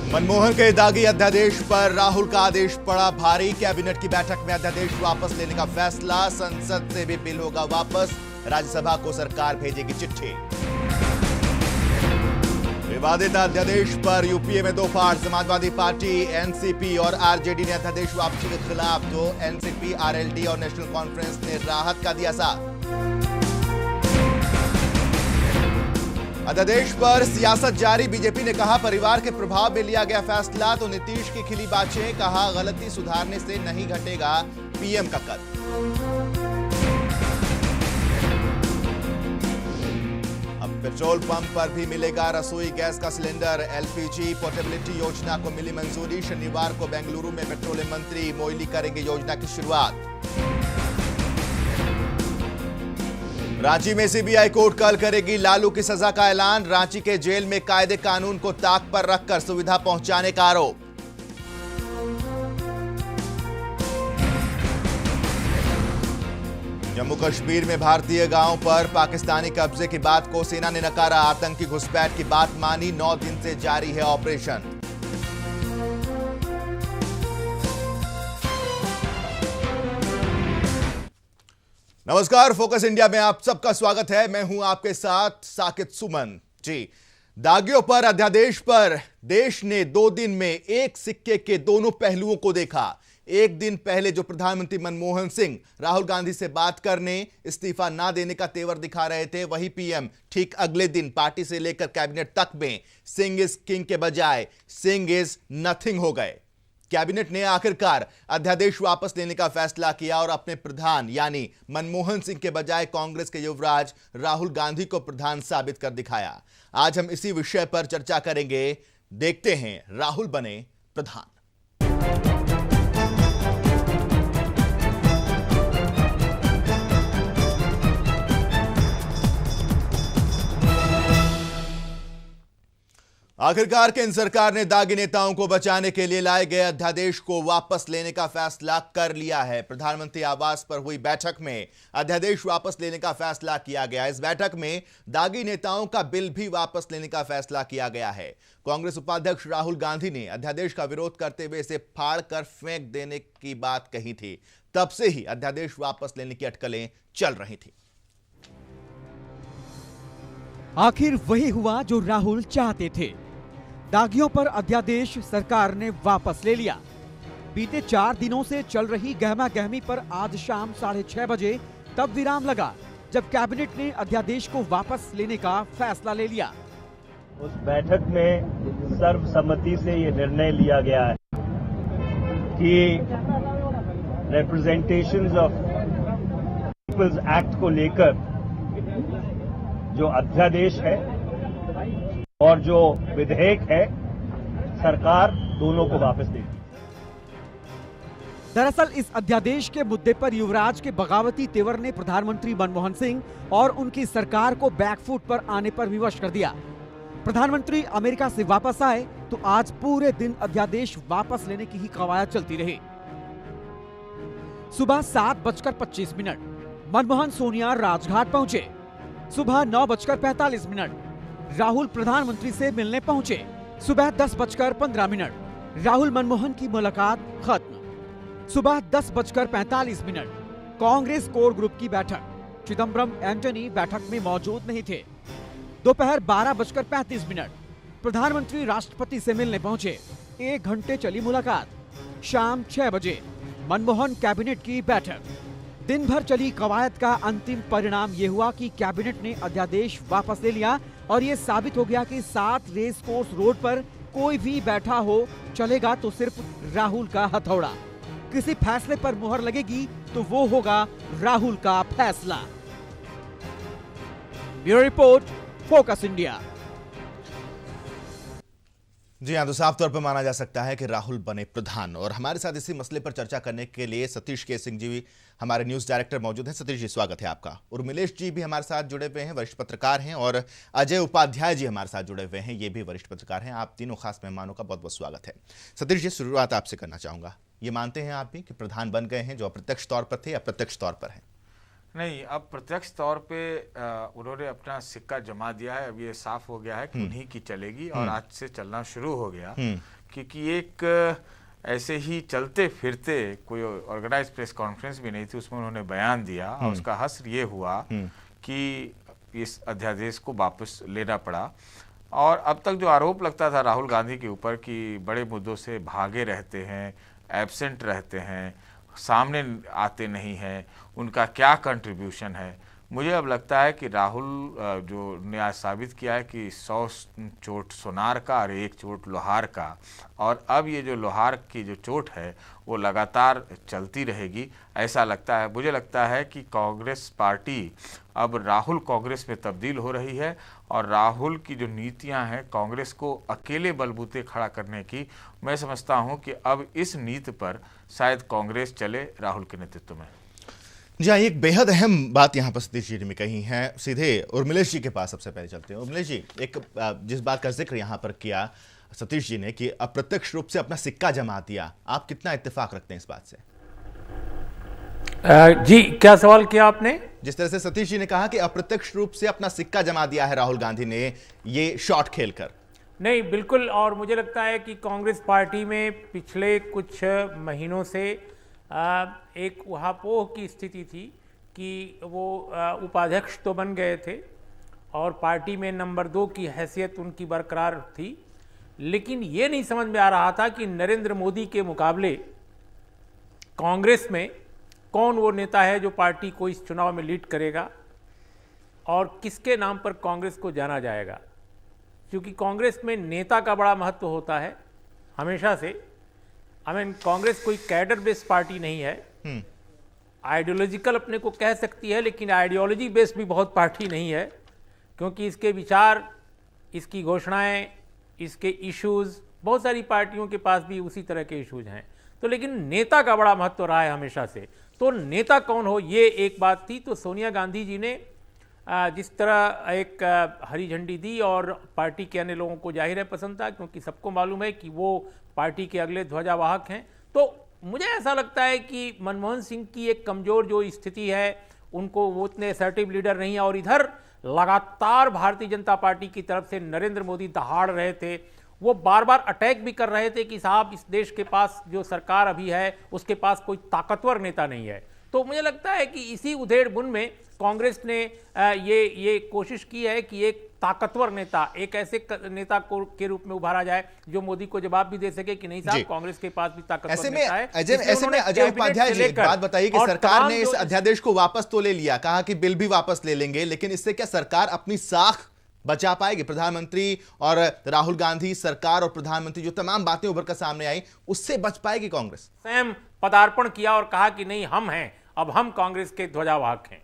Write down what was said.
मनमोहन के दागी अध्यादेश पर राहुल का आदेश पड़ा भारी। कैबिनेट की बैठक में अध्यादेश वापस लेने का फैसला। संसद से भी बिल होगा वापस। राज्यसभा को सरकार भेजेगी चिट्ठी। विवादित अध्यादेश पर यूपीए में दो फाड़। समाजवादी पार्टी, एनसीपी और आरजेडी ने अध्यादेश वापसी के खिलाफ, तो एनसीपी, आरएलडी और नेशनल कॉन्फ्रेंस ने राहत का दिया साथ। अध्यादेश पर सियासत जारी। बीजेपी ने कहा परिवार के प्रभाव में लिया गया फैसला, तो नीतीश की खिली बातें। कहा गलती सुधारने से नहीं घटेगा पीएम का कद। अब पेट्रोल पंप पर भी मिलेगा रसोई गैस का सिलेंडर। एलपीजी पोर्टेबिलिटी योजना को मिली मंजूरी। शनिवार को बेंगलुरु में पेट्रोलियम मंत्री मोइली करेंगे योजना की शुरुआत। रांची में सीबीआई कोर्ट कल करेगी लालू की सजा का ऐलान। रांची के जेल में कायदे कानून को ताक पर रखकर सुविधा पहुंचाने का आरोप। जम्मू कश्मीर में भारतीय गांवों पर पाकिस्तानी कब्जे की बात को सेना ने नकारा। आतंकी घुसपैठ की बात मानी। 9 दिन से जारी है ऑपरेशन। नमस्कार, फोकस इंडिया में आप सबका स्वागत है। मैं हूं आपके साथ साकिब सुमन जी। दागियों पर अध्यादेश पर देश ने 2 दिन में एक सिक्के के दोनों पहलुओं को देखा। एक दिन पहले जो प्रधानमंत्री मनमोहन सिंह राहुल गांधी से बात करने, इस्तीफा ना देने का तेवर दिखा रहे थे, वही पीएम ठीक अगले दिन पार्टी से लेकर कैबिनेट तक में सिंह इज किंग के बजाय सिंह इज नथिंग हो गए। कैबिनेट ने आखिरकार अध्यादेश वापस लेने का फैसला किया और अपने प्रधान यानी मनमोहन सिंह के बजाय कांग्रेस के युवराज राहुल गांधी को प्रधान साबित कर दिखाया। आज हम इसी विषय पर चर्चा करेंगे। देखते हैं राहुल बने प्रधान। आखिरकार केंद्र सरकार ने दागी नेताओं को बचाने के लिए लाए गए अध्यादेश को वापस लेने का फैसला कर लिया है। प्रधानमंत्री आवास पर हुई बैठक में अध्यादेश वापस लेने का फैसला किया गया। इस बैठक में दागी नेताओं का बिल भी वापस लेने का फैसला किया गया है। कांग्रेस उपाध्यक्ष राहुल गांधी ने अध्यादेश का विरोध करते हुए इसे फाड़ कर फेंक देने की बात कही थी। तब से ही अध्यादेश वापस लेने की अटकलें चल रही थी। आखिर वही हुआ जो राहुल चाहते थे। दागियों पर अध्यादेश सरकार ने वापस ले लिया। बीते 4 दिनों से चल रही गहमा गहमी पर आज शाम 6:30 बजे तब विराम लगा, जब कैबिनेट ने अध्यादेश को वापस लेने का फैसला ले लिया। उस बैठक में सर्वसम्मति से ये निर्णय लिया गया है कि रिप्रेजेंटेशंस ऑफ पीपल्स एक्ट को लेकर जो अध्यादेश है और जो विधेयक है, सरकार दोनों को वापस देगी। दरअसल इस अध्यादेश के मुद्दे पर युवराज के बगावती तेवर ने प्रधानमंत्री मनमोहन सिंह और उनकी सरकार को बैकफुट पर आने पर विवश कर दिया। प्रधानमंत्री अमेरिका से वापस आए तो आज पूरे दिन अध्यादेश वापस लेने की ही कवायद चलती रही। सुबह 7:25 मनमोहन सोनिया राजघाट पहुंचे। सुबह 9:45 राहुल प्रधानमंत्री से मिलने पहुंचे। सुबह 10:15 राहुल मनमोहन की मुलाकात खत्म। सुबह 10:45 कांग्रेस कोर ग्रुप की बैठक। चिदम्बरम एंटनी बैठक में मौजूद नहीं थे। दोपहर 12:35 प्रधानमंत्री राष्ट्रपति से मिलने पहुंचे। 1 घंटे चली मुलाकात। शाम 6 बजे मनमोहन कैबिनेट की बैठक। दिन भर चली कवायद का अंतिम परिणाम यह हुआ कि कैबिनेट ने अध्यादेश वापस ले लिया और यह साबित हो गया कि 7 रेस कोर्स रोड पर कोई भी बैठा हो चलेगा तो सिर्फ राहुल का हथौड़ा। किसी फैसले पर मुहर लगेगी तो वो होगा राहुल का फैसला। Bureau report, focus India. जी हां, तो साफ तौर पर माना जा सकता है कि राहुल बने प्रधान। और हमारे साथ इसी मसले पर चर्चा करने के लिए सतीश के सिंह जी हमारे न्यूज डायरेक्टर मौजूद हैं। सतीश जी, स्वागत है आपका। और उर्मिलेश जी भी हमारे साथ जुड़े हुए हैं, वरिष्ठ पत्रकार हैं। और अजय उपाध्याय जी हमारे साथ जुड़े हुए हैं, ये भी वरिष्ठ पत्रकार हैं। आप तीनों खास मेहमानों का बहुत बहुत स्वागत है। सतीश जी, शुरुआत आपसे करना चाहूंगा। ये मानते हैं आप भी कि प्रधान बन गए हैं, जो अप्रत्यक्ष तौर पर थे, अप्रत्यक्ष तौर पर है? नहीं, अब प्रत्यक्ष तौर पे उन्होंने अपना सिक्का जमा दिया है। अब ये साफ हो गया है कि उन्हीं की चलेगी और आज से चलना शुरू हो गया। क्योंकि एक ऐसे ही चलते फिरते कोई ऑर्गेनाइज प्रेस कॉन्फ्रेंस भी नहीं थी, उसमें उन्होंने बयान दिया और उसका हश्र ये हुआ कि इस अध्यादेश को वापस लेना पड़ा। और अब तक जो आरोप लगता था राहुल गांधी के ऊपर कि बड़े मुद्दों से भागे रहते हैं, एब्सेंट रहते हैं, सामने आते नहीं हैं, उनका क्या कंट्रीब्यूशन है, मुझे अब लगता है कि राहुल जो ने आज साबित किया है कि 100 चोट सोनार का और 1 चोट लोहार का, और अब ये जो लोहार की जो चोट है वो लगातार चलती रहेगी ऐसा लगता है। मुझे लगता है कि कांग्रेस पार्टी अब राहुल कांग्रेस में तब्दील हो रही है और राहुल की जो नीतियां हैं कांग्रेस को अकेले बलबूते खड़ा करने की, मैं समझता हूं कि अब इस नीति पर शायद कांग्रेस चले राहुल के नेतृत्व में। जी हाँ, एक बेहद अहम बात यहाँ पर सतीश जी ने कही है। सीधे उर्मिलेश जी के पास सबसे पहले चलते हैं। उर्मिलेश जी, एक जिस बात का जिक्र यहाँ पर किया सतीश जी ने कि अप्रत्यक्ष रूप से अपना सिक्का जमा दिया, आप कितना इत्तेफाक रखते हैं इस बात से? जी, क्या सवाल किया आपने? जिस तरह से सतीश जी ने कहा कि अप्रत्यक्ष रूप से अपना सिक्का जमा दिया है राहुल गांधी ने ये शॉट खेलकर। नहीं, बिल्कुल। और मुझे लगता है कि कांग्रेस पार्टी में पिछले कुछ महीनों से एक उहापोह की स्थिति थी कि वो उपाध्यक्ष तो बन गए थे और पार्टी में नंबर 2 की हैसियत उनकी बरकरार थी, लेकिन ये नहीं समझ में आ रहा था कि नरेंद्र मोदी के मुकाबले कांग्रेस में कौन वो नेता है जो पार्टी को इस चुनाव में लीड करेगा और किसके नाम पर कांग्रेस को जाना जाएगा। क्योंकि कांग्रेस में नेता का बड़ा महत्व होता है हमेशा से। कांग्रेस कोई कैडर बेस्ड पार्टी नहीं है, आइडियोलॉजिकल अपने को कह सकती है, लेकिन आइडियोलॉजी बेस्ड भी बहुत पार्टी नहीं है, क्योंकि इसके विचार, इसकी घोषणाएं, इसके इश्यूज, बहुत सारी पार्टियों के पास भी उसी तरह के इश्यूज हैं। तो लेकिन नेता का बड़ा महत्व रहा है हमेशा से। तो नेता कौन हो, ये एक बात थी। तो सोनिया गांधी जी ने जिस तरह एक हरी झंडी दी और पार्टी के अन्य लोगों को जाहिर है पसंद था, क्योंकि सबको मालूम है कि वो पार्टी के अगले ध्वजावाहक हैं। तो मुझे ऐसा लगता है कि मनमोहन सिंह की एक कमजोर जो स्थिति है, उनको वो उतने असर्टिव लीडर नहीं है, और इधर लगातार भारतीय जनता पार्टी की तरफ से नरेंद्र मोदी दहाड़ रहे थे। वो बार बार अटैक भी कर रहे थे कि साहब इस देश के पास जो सरकार अभी है उसके पास कोई ताकतवर नेता नहीं है। तो मुझे लगता है कि इसी उधेड़ बुन में कांग्रेस ने ये कोशिश की है कि एक ताकतवर नेता, एक ऐसे नेता को के रूप में उभारा जाए जो मोदी को जवाब भी दे सके कि नहीं साहब कांग्रेस के पास भी ताकतवर नेता है। ऐसे में अजय उपाध्याय जी, एक बात बताइए कि सरकार ने इस अध्यादेश को वापस तो ले लिया, कहा कि बिल भी वापस ले लेंगे, लेकिन इससे क्या सरकार अपनी साख बचा पाएगी? प्रधानमंत्री और राहुल गांधी सरकार और प्रधानमंत्री जो तमाम बातें उभर कर सामने आई, उससे बच पाएगी कांग्रेस? स्वयं पदार्पण किया और कहा कि नहीं हम हैं, अब हम कांग्रेस के ध्वजावाहक हैं।